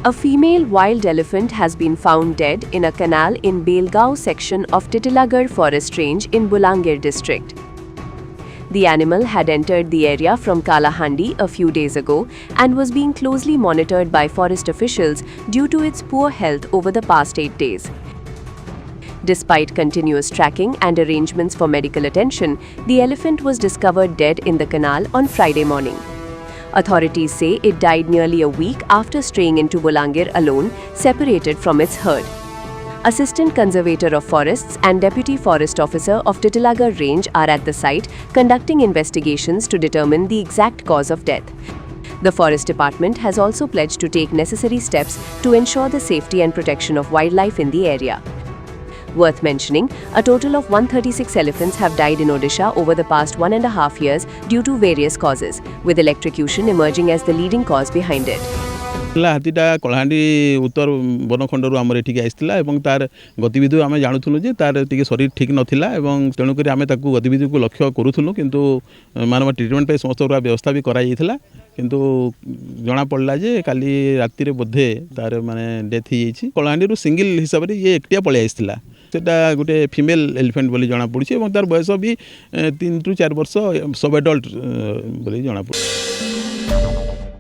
A female wild elephant has been found dead in a canal in Belgaon section of Titilagarh Forest Range in Bolangir district. The animal had entered the area from Kalahandi a few days ago and was being closely monitored by forest officials due to its poor health over the past 8 days. Despite continuous tracking and arrangements for medical attention, the elephant was discovered dead in the canal on Friday morning. Authorities say it died nearly a week after straying into Bolangir alone, separated from its herd. Assistant Conservator of Forests and Deputy Forest Officer of Titilagarh Range are at the site conducting investigations to determine the exact cause of death. The Forest Department has also pledged to take necessary steps to ensure the safety and protection of wildlife in the area. Worth mentioning, a total of 136 elephants have died in Odisha over the past 1.5 years due to various causes, with electrocution emerging as the leading cause behind it. हाथीटा Kalahandi उत्तर बनखंड आमर ये आसला और तार गतिविधि आम जानूलु जे तार T शरीर ठीक नाला तेणुक आम गतिविधि को लक्ष्य करूँ किंतु मानव ट्रिटमेंट पे समस्त व्यवस्था भी कराई किंतु जना पड़ा जे काली राति बोधे तार माने डेथ हो कलाहांडी सिंगल हिसाब से ये एकटिया पलि आसला सेटा गोटे फीमेल एलिफेंट बोली जना पड़ी तार बयस भी 3 to 4 वर्ष सब एडल्ट बोली जना पड़ी।